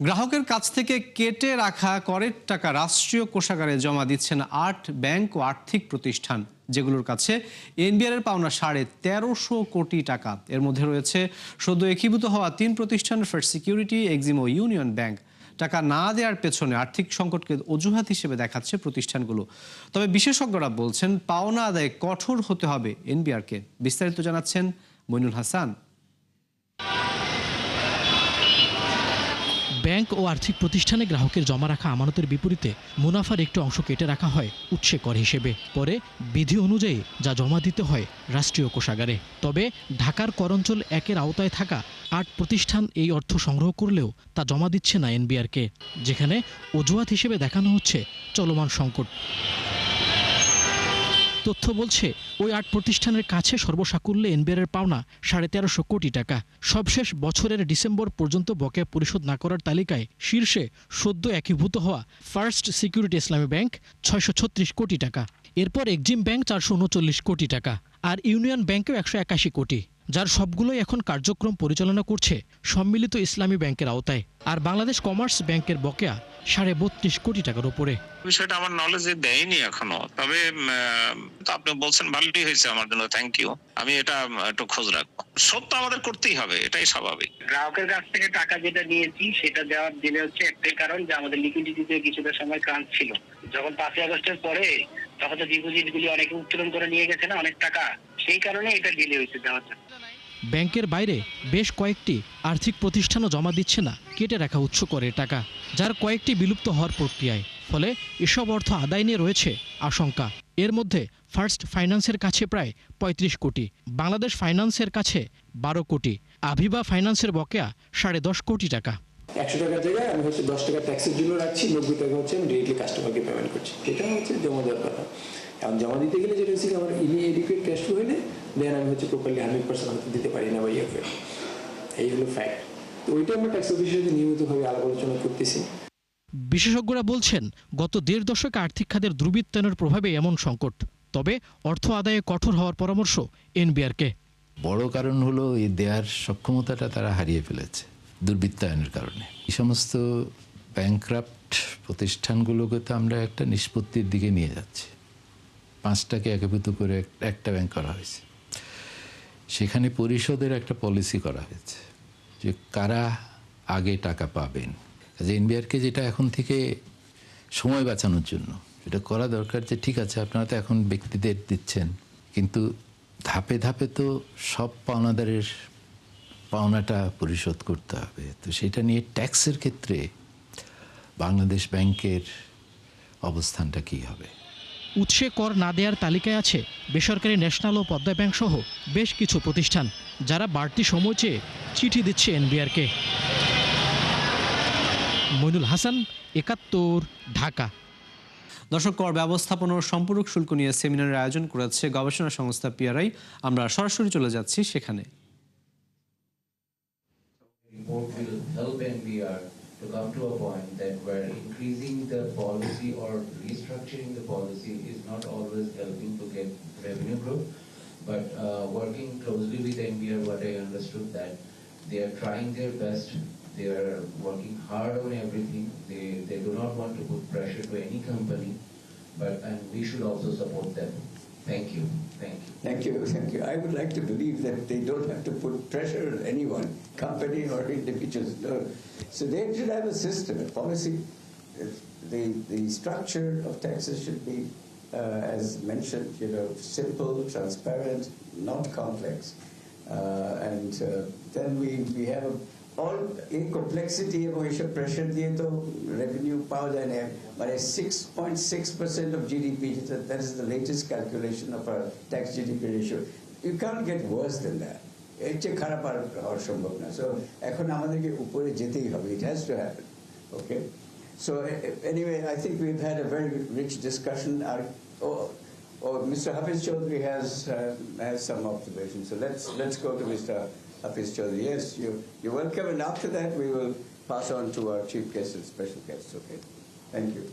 গ্রাহকের কাছ থেকে কেটে রাখা করের টাকা রাষ্ট্রীয় কোষাগারে জমা দিচ্ছেন ৮ ব্যাংক ও আর্থিক প্রতিষ্ঠান, যেগুলোর কাছে এনবিআর এর পাওনা ১৩৫০ কোটি টাকা। এর মধ্যে রয়েছে সদ্য একীভূত হওয়া ৩ প্রতিষ্ঠান, ফার্স্ট সিকিউরিটি, এক্সিম ও ইউনিয়ন ব্যাংক। টাকা না দেওয়ার পেছনে আর্থিক সংকটকে অজুহাত হিসেবে দেখাচ্ছে প্রতিষ্ঠানগুলো। তবে বিশেষজ্ঞরা বলছেন, পাওনা আদায়ে কঠোর হতে হবে এনবিআরকে। বিস্তারিত জানাচ্ছেন মইনুল হাসান। ব্যাংক ও আর্থিক প্রতিষ্ঠানে গ্রাহকের জমা রাখা আমানতের বিপরীতে মুনাফার একটু অংশ কেটে রাখা হয় উৎসে কর হিসেবে। পরে বিধি অনুযায়ী যা জমা দিতে হয় রাষ্ট্রীয় কোষাগারে। তবে ঢাকার করঅঞ্চল ১-এর আওতায় থাকা ৮ প্রতিষ্ঠান এই অর্থ সংগ্রহ করলেও তা জমা দিচ্ছে না এনবিআরকে, যেখানে অজুহাত হিসেবে দেখানো হচ্ছে চলমান সংকট। তথ্য বলছে, ওই ৮ প্রতিষ্ঠানের কাছে সর্বসাকুল্যে এনবিআর পাওনা ১৩৫০ কোটি টাকা। সবশেষ বছরের ডিসেম্বর পর্যন্ত বকেয়া পরিশোধ না করার তালিকায় শীর্ষে সদ্য একীভূত হওয়া ফার্স্ট সিকিউরিটি ইসলামী ব্যাংক ৬৩৬ কোটি টাকা। এরপর এক্সিম ব্যাংক ৪৩৯ কোটি টাকা, আর ইউনিয়ন ব্যাংকেও ১৮১ কোটি, যার সবগুলোই এখন কার্যক্রম পরিচালনা করছে সম্মিলিত ইসলামী ব্যাংকের আওতায়। আর বাংলাদেশ কমার্স ব্যাংকের বকেয়া ৩২.৫ কোটি টাকার উপরে। বিষয়টা আমার নলেজে দেয়নি এখনো, তবে আপনি বলছেন ভালোই হয়েছে, আমার জন্য থ্যাংক ইউ। আমি এটা একটু খোঁজ রাখবো। শোধ তো আমাদের করতেই হবে, এটাই স্বাভাবিক। গ্রাহকের কাছ থেকে টাকা যেটা নিয়েছি সেটা দেওয়ার দিলে হচ্ছে একটাই কারণ, যে আমাদের লিকুইডিটিতে কিছুটা সময় ক্রাঞ্চ ছিল। যখন ৫ই আগস্টের পরে তখন তো ডিপোজিট গুলি অনেকে উত্তোলন করে নিয়ে গেছে না, অনেক টাকা, সেই কারণে এটা ডিলে হয়েছে দেওয়ার জন্য। ব্যাংকের বাইরে বেশ কয়েকটি আর্থিক প্রতিষ্ঠানও জমা দিচ্ছে না কেটে রাখা উৎস করের টাকা, যার কয়েকটি বিলুপ্ত হওয়ার প্রক্রিয়ায়। ফলে এসব অর্থ আদায় নিয়ে রয়েছে আশঙ্কা। এর মধ্যে ফার্স্ট ফাইন্যান্সের কাছে প্রায় ৩৫ কোটি, বাংলাদেশ ফাইন্যান্সের কাছে ১২ কোটি, আভিবা ফাইন্যান্সের বকেয়া ১০.৫ কোটি টাকা। ১০০ টাকার জায়গায় আমি হচ্ছে ১০ টাকা ট্যাক্সের জন্য রাখছি, ৯০ টাকা হচ্ছে আমি ডিরেক্টলি কাস্টমারকে পেমেন্ট করছি। এটা হচ্ছে জমা দেওয়ার কথা। এখন জমা দিতে গেলে যেটা হচ্ছে আমার এডিকুয়েট ক্যাশ ফ্লো হলে দেন আমি হচ্ছে প্রপারলি 100% হয়তো দিতে পারি না বা ইয়েফের। এই হলো ফ্যাক্ট। তো ওইটা আমরা ট্যাক্স অফিসের সাথে নিয়মিতভাবে আলাপ আলোচনা করতেছি। বিশেষজ্ঞরা বলছেন, গত ১.৫ দশকে আর্থিক খাতের দুর্বৃত্তায়নের প্রভাবে এমন সংকট। তবে অর্থ আদায়ে কঠোর হওয়ার পরামর্শ এনবিআরকে। বড় কারণ হলো এই দেয়ার সক্ষমতাটা তারা হারিয়ে ফেলেছে দুর্বৃত্তায়নের কারণে। এই সমস্ত ব্যাংক্রাপ্ট প্রতিষ্ঠানগুলোকে তো আমরা একটা নিষ্পত্তির দিকে নিয়ে যাচ্ছি। ৫টাকে একীভূত করে একটা ব্যাংক করা হয়েছে। সেখানে পরিশোধের একটা পলিসি করা হয়েছে যে কারা আগে টাকা পাবেন। কাজে এনবিআরকে যেটা এখন থেকে সময় বাঁচানোর জন্য এটা করা দরকার, যে ঠিক আছে আপনারা তো এখন ব্যক্তিদের দিচ্ছেন, কিন্তু ধাপে ধাপে তো সব পাওনাদারের পাওনাটা পরিশোধ করতে হবে। তো সেটা নিয়ে ট্যাক্সের ক্ষেত্রে বাংলাদেশ ব্যাংকের অবস্থানটা কী হবে? উৎসে কর না দেওয়ার তালিকায় আছে বেসরকারি ন্যাশনাল ও পদ্মা ব্যাংক সহ বেশ কিছু প্রতিষ্ঠান, যারা বাড়তি সময় চেয়ে চিঠি দিচ্ছে এনবিআরকে। মইনুল হাসান, ৭১, ঢাকা। দর্শক, কর ব্যবস্থাপনা ও সম্পূরক শুল্ক নিয়ে সেমিনারের আয়োজন করেছে গবেষণা সংস্থা পিআরআই। আমরা সরাসরি চলে যাচ্ছি সেখানে। To come to a point that where increasing the policy or restructuring the policy is not always helping to get revenue growth, but working closely with NBR, what I understood that they are trying their best, they are working hard on everything, they do not want to put pressure to any company, and we should also support them. Thank you. Thank you. Thank you. Thank you. I would like to believe that they don't have to put pressure on anyone, company or individuals. No. So they should have a system, a policy. The structure of taxes should be, as mentioned, simple, transparent, not complex. And then we have all in complexity এবং এসব pressure দিয়ে তো revenue পাওয়া যায় না। মানে 6.6% of GDP, that is the latest calculation of our tax GDP ratio. You can't get worse than that. এর চেয়ে খারাপ আর হওয়ার সম্ভব না। সো এখন আমাদেরকে উপরে যেতেই হবে. It has to happen. Okay. So anyway, I think we've had a very rich discussion. Mr. Hafiz Chaudhry has some observations. So let's go to Mr. Hafiz Chaudhry. Yes, you're welcome. And after that, we will pass on to our chief guest and special guests. Okay. Thank you.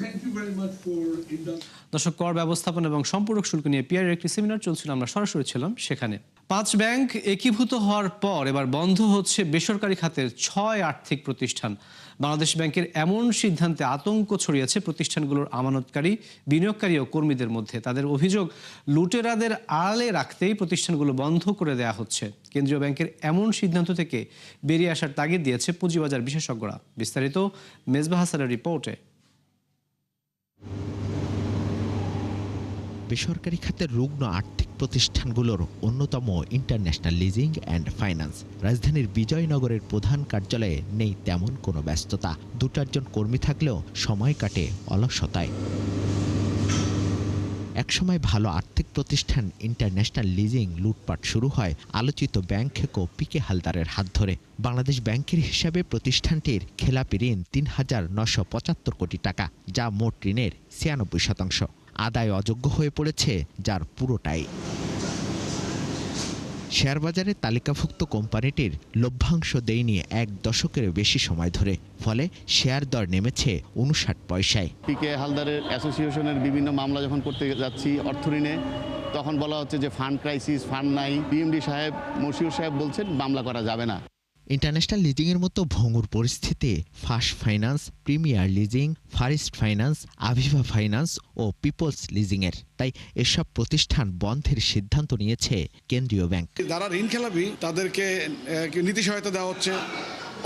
Thank you very much for দর্শক, কর ব্যবস্থাপনা এবং সম্পূরক শুল্ক নিয়ে PRI একটি seminar চলছিল, আমরা সরাসরি ছিলাম সেখানে। 5 ব্যাংক একীভূত হওয়ার পর এবার বন্ধ হচ্ছে বেসরকারি খাতের 6 আর্থিক প্রতিষ্ঠান। বাংলাদেশ ব্যাংকের এমন সিদ্ধান্তে আতঙ্ক ছড়িয়েছে প্রতিষ্ঠানগুলোর আমানতকারী, বিনিয়োগকারী ও কর্মীদের মধ্যে। তাদের অভিযোগ, লুটেরাদের আড়ালে রাখতেই প্রতিষ্ঠানগুলো বন্ধ করে দেওয়া হচ্ছে। কেন্দ্রীয় ব্যাংকের এমন সিদ্ধান্ত থেকে বেরিয়ে আসার তাগিদ দিয়েছে পুঁজিবাজার বিশেষজ্ঞরা। বিস্তারিত মেজবাহ হাসানের রিপোর্টে। বেসরকারি খাতের রুগ্ন আর্থিক প্রতিষ্ঠানগুলোর অন্যতম ইন্টারন্যাশনাল লিজিং অ্যান্ড ফাইন্যান্স। রাজধানীর বিজয়নগরের প্রধান কার্যালয়ে নেই তেমন কোনো ব্যস্ততা। 2-4 কর্মী থাকলেও সময় কাটে অলসতায়। একসময় ভালো আর্থিক প্রতিষ্ঠান ইন্টারন্যাশনাল লিজিং লুটপাট শুরু হয় আলোচিত ব্যাংক খেকো পিকে হালদারের হাত ধরে। বাংলাদেশ ব্যাংকের হিসাবে প্রতিষ্ঠানটির খেলাপি ঋণ ৩,৯৭৫ কোটি টাকা, যা মোট ঋণের ৯৬%। আদায় অযোগ্য হয়ে পড়েছে যার পুরোটাই। শেয়ারবাজারে তালিকাভুক্ত কোম্পানিটির লভ্যাংশ দেয়নি 1 দশকের বেশি সময় ধরে, ফলে শেয়ার দর নেমেছে 59 পয়সায়। পিকে হালদারের অ্যাসোসিয়েশনের বিভিন্ন মামলা যখন করতে যাচ্ছি অর্থ ঋণে, তখন বলা হচ্ছে যে ফান্ড ক্রাইসিস, ফান্ড নাই। বিএমডি সাহেব, মশিউর সাহেব বলছেন মামলা করা যাবে না। ইন্টারন্যাশনাল লিজিংয়ের মতো ভঙ্গুর পরিস্থিতি first finance, premier leasing, first finance, Aviva finance ও পিপলস লিজিংয়ের। তাই এসব প্রতিষ্ঠান বন্ধের সিদ্ধান্ত নিয়েছে কেন্দ্রীয় ব্যাংক। যারা ঋণ খেলাপি তাদেরকে নীতি সহায়তা দেওয়া হচ্ছে,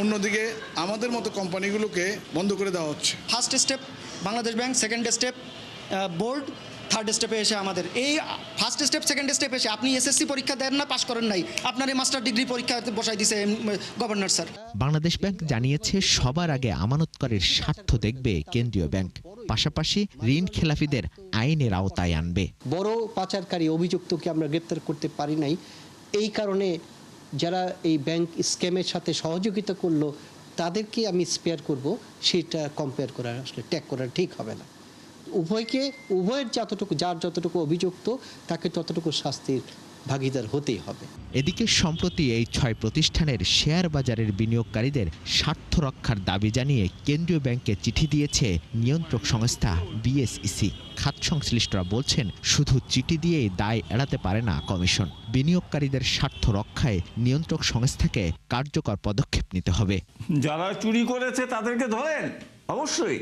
অন্যদিকে আমাদের মতো কোম্পানিগুলোকে বন্ধ করে দেওয়া হচ্ছে। First step Bangladesh bank, second step board, third স্টেপে এসে আমাদের এই ফার্স্ট স্টেপ, সেকেন্ড স্টেপ এসে আপনি এসএসসি পরীক্ষা দেন না, পাশ করেন নাই, আপনার এই মাস্টার ডিগ্রি পরীক্ষা বসাই দিয়েছে গভর্নর স্যার। বাংলাদেশ ব্যাংক জানিয়েছে সবার আগে আমানতকারীর স্বার্থ দেখবে কেন্দ্রীয় ব্যাংক, পাশাপাশি ঋণ খেলাপিদের আইনের আওতায় আনবে। বড় পাচারকারী অভিযুক্তকে আমরা গ্রেপ্তার করতে পারি নাই, এই কারণে যারা এই ব্যাংক স্ক্যামের সাথে সহযোগিতা করলো তাদেরকে আমি স্পেয়ার করব, সেটা কম্পেয়ার করা আসলে ট্যাগ করা ঠিক হবে না। উভয়ের যার যতটুকু অভিযুক্ত তাকে ততটুকু শাস্তির ভাগিদার হতেই হবে। এদিকে সম্প্রতি এই 6 প্রতিষ্ঠানের শেয়ার বাজারের বিনিয়োগকারীদের স্বার্থ রক্ষার দাবি জানিয়ে কেন্দ্রীয় ব্যাংকে চিঠি দিয়েছে নিয়ন্ত্রক সংস্থা বিএসইসি। খাত সংশ্লিষ্টরা বলছেন, শুধু চিঠি দিয়েই দায় এড়াতে পারে না কমিশন। বিনিয়োগকারীদের স্বার্থ রক্ষায় নিয়ন্ত্রক সংস্থাকে কার্যকর পদক্ষেপ নিতে হবে। যারা চুরি করেছে তাদেরকে ধরেন অবশ্যই,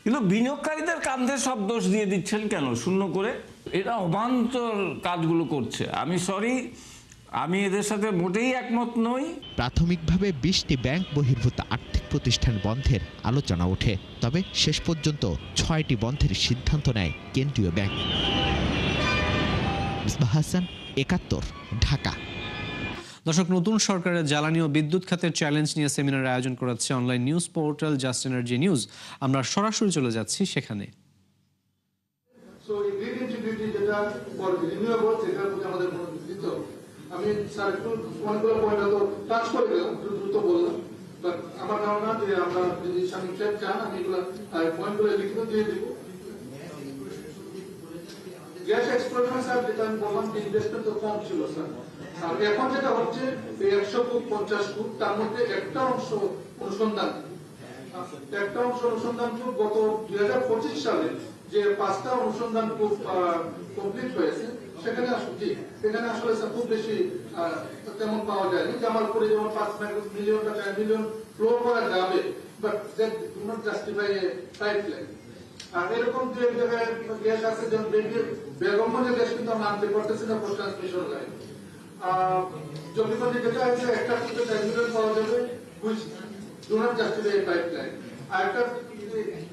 কিন্তু বিনিয়োগকারীদের কাঁধে সব দোষ দিয়ে দিচ্ছেন কেন শূন্য করে? এরা অবান্তর কাজগুলো করছে। আমি এদের সাথে মোটেই একমত নই। প্রাথমিকভাবে 20টি ব্যাংক বহির্ভূত আর্থিক প্রতিষ্ঠান বন্ধের আলোচনা ওঠে, তবে শেষ পর্যন্ত 6টি বন্ধের সিদ্ধান্ত নেয় কেন্দ্রীয় ব্যাংক। মিসবাহ হাসান, 71, ঢাকা। দর্শক, নতুন সরকারের জ্বালানি ও বিদ্যুৎ খাতের চ্যালেঞ্জ নিয়ে সেমিনার আয়োজন করেছে online news portal just energy news. আমরা সরাসরি চলে যাচ্ছি সেখানে। আমি স্যার একটু অনেকগুলো পয়েন্ট হয়তো টাচ করে গেলাম, দ্রুত বললাম, বাট আমার ধারণা যে আমরা যদি সাংবাদিক চান আমি এগুলো পয়েন্টগুলো লিখিত দিয়ে দিব। গ্যাস এক্সপ্লোরেশন স্যার যেটা আমি বললাম যে ইনভেস্টমেন্ট তো কম ছিল স্যার, আর এখন যেটা হচ্ছে 100 ফুট 50 ফুট, তার মধ্যে একটা অংশ অনুসন্ধান গত 2025 সালে যে 5টা অনুসন্ধান কমপ্লিট হয়েছে, সেখানে আসলে খুব বেশি তেমন পাওয়া যায়নি। জামালপুরে যেমন 5 মিলিয়ন টাকা মিলিয়ন ফ্লো করা যাবে, but that do not justify a pipeline. আর এরকম যে জায়গায় গ্যাস আছে, যেমন বেগমগঞ্জে গ্যাস কিন্তু আমরা আনতে পারতেছি না পোস্ট ট্রান্সমিশন লাইন। জমিগঞ্জে যেটা আছে একটা কিন্তু ট্রান্সমিশন পাওয়া যাবে, which do not justify a pipeline. আর একটা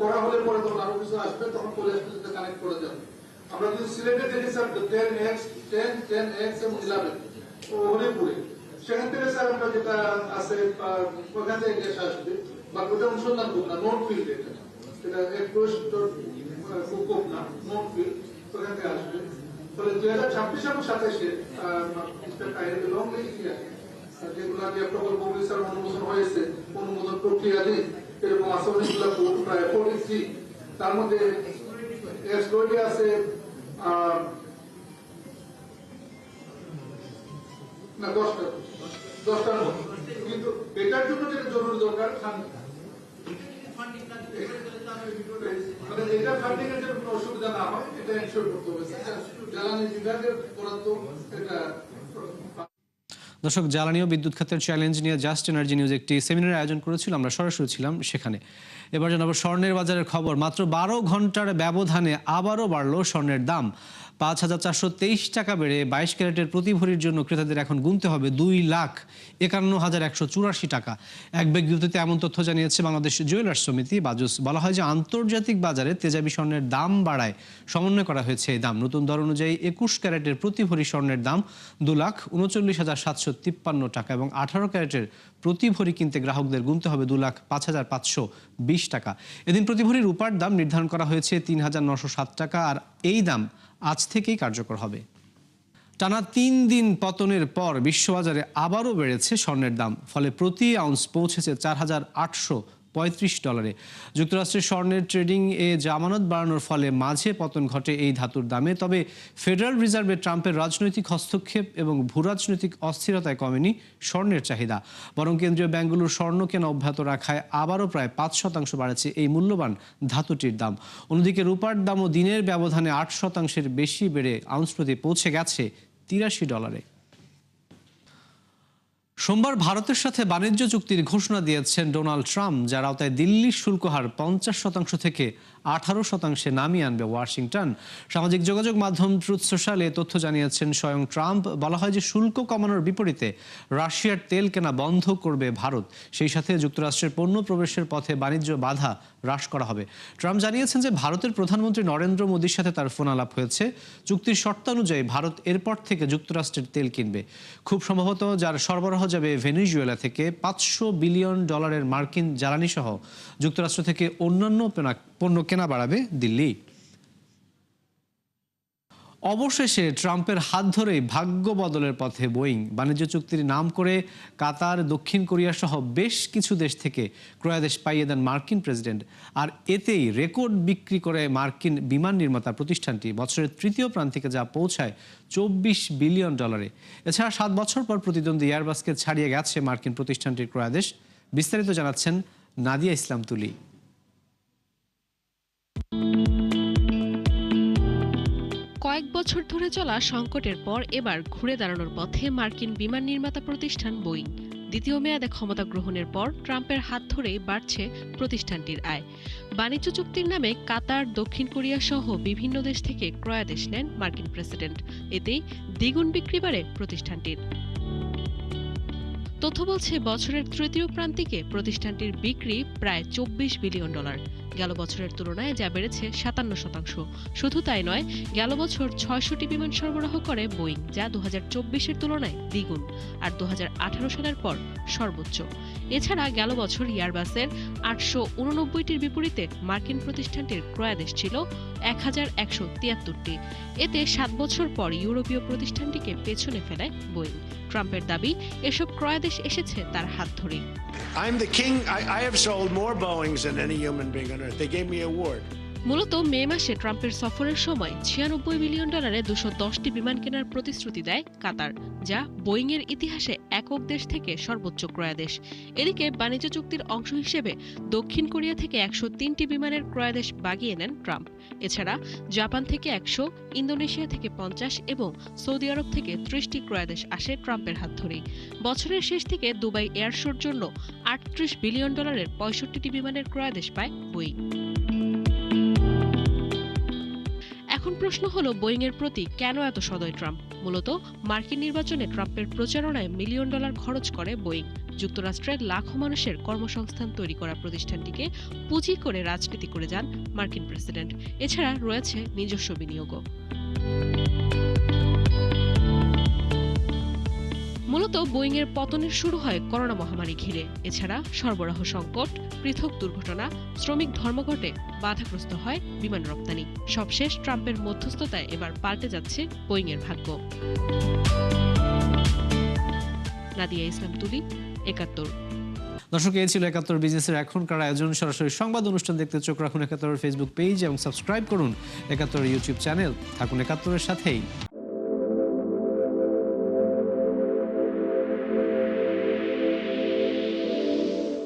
করা হলে পরে তখন আরো কিছু আসবে, তখন পরে কানেক্ট করা যাবে। আমরা যদি সিলেটে দেখি স্যার 10X, 10X এবং 11 হরিপুরে, সেখান থেকে স্যার আমরা যেটা আছে ওখান থেকে গ্যাস আসবে, বা ওটা অনুসন্ধান করব না, নোট ফিল্ড, এটা না নোট ফিল্ড, ওখান থেকে আসবে। ফলে 2026 এবং 27-এ যেগুলো যে প্রকল্পগুলি স্যার অনুমোদন হয়েছে, অনুমোদন প্রক্রিয়াধীন এরকম আছে অনেকগুলো প্রায় 43, তার মধ্যে এক্সপ্লোরে আছে না 10টা, কিন্তু এটার জন্য যেটা জরুরি দরকার মানে এটা ফান্ডিং এর জন্য কোনো অসুবিধা না হয়, এটা এনশিওর করতে হবে। জ্বালানি বিভাগের বরাদ্দ এটা দর্শক, জ্বালানি ও বিদ্যুৎ খাতের চ্যালেঞ্জ নিয়ে জাস্ট এনার্জি নিউজ একটি সেমিনার আয়োজন করেছিল, আমরা সরাসরি ছিলাম সেখানে। এবার জানাবো স্বর্ণের বাজারের খবর। মাত্র 12 ঘন্টার ব্যবধানে আবারও বাড়লো স্বর্ণের দাম। 5,423 টাকা বেড়ে 22 ক্যারেটের প্রতি ভরির জন্য ক্রেতাদের এখন গুনতে হবে 2,51,184 টাকা। এক বিজ্ঞপ্তিতে এমন তথ্য জানিয়েছে বাংলাদেশ জুয়েলার্স সমিতি বাজুস। বলা হয় যে আন্তর্জাতিক বাজারে তেজাবি স্বর্ণের দাম বাড়ায় সমন্বয় করা হয়েছে এই দাম। নতুন দর অনুযায়ী 21 ক্যারেটের প্রতি ভরি স্বর্ণের দাম 2,39,753 টাকা এবং 18 ক্যারেটের প্রতি ভরি কিনতে গ্রাহকদের গুনতে হবে 2,05,520 টাকা। এদিন প্রতি ভরি রূপার দাম নির্ধারণ করা হয়েছে 3,907 টাকা, আর এই দাম আজ থেকেই কার্যকর হবে। টানা 3 দিন পতনের পর বিশ্ববাজারে আবারও বেড়েছে স্বর্ণের দাম, ফলে প্রতি আউন্স পৌঁছেছে $4,835। যুক্তরাষ্ট্রের স্বর্ণের ট্রেডিং এ জামানত বাড়ানোর ফলে মাঝে পতন ঘটে এই ধাতুর দামে। তবে ফেডারেল রিজার্ভে ট্রাম্পের রাজনৈতিক হস্তক্ষেপ এবং ভূরাজনৈতিক অস্থিরতায় কমেনি স্বর্ণের চাহিদা, বরং কেন্দ্রীয় ব্যাংকগুলোর স্বর্ণ কেনা অব্যাহত রাখায় আবারও প্রায় 5% বাড়েছে এই মূল্যবান ধাতুটির দাম। অন্যদিকে রূপার দামও দিনের ব্যবধানে 8% বেশি বেড়ে আউন্স প্রতি পৌঁছে গেছে $83। সোমবার ভারতের সাথে বাণিজ্য চুক্তির ঘোষণা দিয়েছেন ডোনাল্ড ট্রাম্প, যার আওতায় দিল্লির শুল্ক হার 50% থেকে 18% নামিয়ে আনবে ওয়াশিংটন। সামাজিক যোগাযোগ মাধ্যম ট্রুথ সোশ্যালে তথ্য জানিয়েছেন স্বয়ং ট্রাম্প। বলা হয় যে শুল্ক কমানোর বিপরীতে রাশিয়ার তেল কেনা বন্ধ করবে ভারত, সেই সাথে যুক্তরাষ্ট্রের পণ্য প্রবেশের পথে বাণিজ্য বাধা হ্রাস করা হবে। ট্রাম্প জানিয়েছেন যে ভারতের প্রধানমন্ত্রী নরেন্দ্র মোদীর সাথে তার ফোন আলাপ হয়েছে। চুক্তির শর্তানুযায়ী ভারত এরপর থেকে যুক্তরাষ্ট্রের তেল কিনবে, খুব সম্ভবত যার সরবরাহ যাবে ভেনেজুয়েলা থেকে। $500 বিলিয়ন মার্কিন জ্বালানি সহ যুক্তরাষ্ট্র থেকে অন্যান্য পণ্য কেনা বাড়াবে দিল্লি। অবশেষে ট্রাম্পের হাত ধরেই ভাগ্য বদলের পথে বোয়িং। বাণিজ্য চুক্তির নাম করে কাতার, দক্ষিণ কোরিয়া সহ বেশ কিছু দেশ থেকে ক্রয়াদেশ পাইয়ে দেন মার্কিন প্রেসিডেন্ট, আর এতেই রেকর্ড বিক্রি করে মার্কিন বিমান নির্মাতা প্রতিষ্ঠানটি। বছরের তৃতীয় প্রান্তিকে যা পৌঁছায় $24 বিলিয়ন। এছাড়া 7 বছর পর প্রতিদ্বন্দ্বী এয়ারবাসকে ছাড়িয়ে গেছে মার্কিন প্রতিষ্ঠানটির ক্রয়াদেশ। বিস্তারিত জানাচ্ছেন নাদিয়া ইসলাম তুলি। কয়েক বছর ধরে চলা সংকটের পর এবার ঘুরে দাঁড়ানোর পথে মার্কিন বিমান নির্মাতা প্রতিষ্ঠান বোয়িং। দ্বিতীয় মেয়াদে ক্ষমতা গ্রহণের পর ট্রাম্পের হাত ধরেই বাড়ছে প্রতিষ্ঠানটির আয়। বাণিজ্য চুক্তির নামে কাতার, দক্ষিণ কোরিয়া সহ বিভিন্ন দেশ থেকে ক্রয়াদেশ নেন মার্কিন প্রেসিডেন্ট। এতেই দ্বিগুণ বিক্রি বাড়ে প্রতিষ্ঠানটির। তথ্য বলছে বছরের তৃতীয় প্রান্তিকে প্রতিষ্ঠানটির বিক্রি প্রায় $24 বিলিয়ন। গেল বছরের তুলনায় যা বেড়েছে 57%। শুধু তাই নয়, গেল বছর 600টি বিমান সরবরাহ করে বোয়িং, যা 2024-এর তুলনায় দ্বিগুণ, আর 2018 সালের পর সর্বোচ্চ। এছাড়া গেল বছর এয়ারবাসের 889টির বিপরীতে মার্কিন প্রতিষ্ঠানটির ক্রয়াদেশ ছিল 1173টি। এতে 7 বছর পর ইউরোপীয় প্রতিষ্ঠানটিকে পেছনে ফেলায় বোয়িং। ট্রাম্পের দাবি, এসব ক্রয়াদেশ এসেছে তার হাত ধরেই। I'm the king. I have sold more Boeings than any human being on earth. They gave me an award. মূলত মে মাসে ট্রাম্পের সফরের সময় $96 বিলিয়ন 210টি বিমান কেনার প্রতিশ্রুতি দেয় কাতার, যা বোয়িং এর ইতিহাসে একক দেশ থেকে সর্বোচ্চ ক্রয়াদেশ। এদিকে বাণিজ্য চুক্তির অংশ হিসেবে দক্ষিণ কোরিয়া থেকে 103টি বিমানের ক্রয়াদেশ বাগিয়ে নেন ট্রাম্প। এছাড়া জাপান থেকে 100, ইন্দোনেশিয়া থেকে 50 এবং সৌদি আরব থেকে 30টি ক্রয়াদেশ আসে ট্রাম্পের হাত ধরেই। বছরের শেষ থেকে দুবাই এয়ার শোর জন্য $38 বিলিয়ন 65টি বিমানের ক্রয়াদেশ পায় বোয়িং। এখন প্রশ্ন হলো, বোয়িং এর প্রতি কেন এত সদয় ট্রাম্প? মূলত মার্কিন নির্বাচনে ট্রাম্পের প্রচারণায় $1 মিলিয়ন খরচ করে বোয়িং। যুক্তরাষ্ট্রের লাখো মানুষের কর্মসংস্থান তৈরি করা প্রতিষ্ঠানটিকে পুঁজি করে রাজনীতি করে যান মার্কিন প্রেসিডেন্ট। এছাড়া রয়েছে নিজস্ব বিনিয়োগও। মূলত বোয়িং এর পতনের শুরু হয় করোনা মহামারী ঘিরে। এছাড়া সরবরাহ সংকট, পৃথক দুর্ঘটনা, শ্রমিক ধর্মঘটে বাধাগ্রস্ত হয় বিমান রপ্তানি। সবশেষ ট্রাম্পের মধ্যস্থতায় এবার পাল্টে যাচ্ছে বোয়িং এর ভাগ্য। নাদিয়া ইসলাম তুলি, 71। দর্শক, এই ছিল 71 বিজনেসের এখনকার আয়োজন। সরাসরি সংবাদ অনুষ্ঠান দেখতে চোখ রাখুন 71 ফেসবুক পেজ এবং সাবস্ক্রাইব করুন 71 ইউটিউব চ্যানেল। থাকুন 71-এর সাথেই।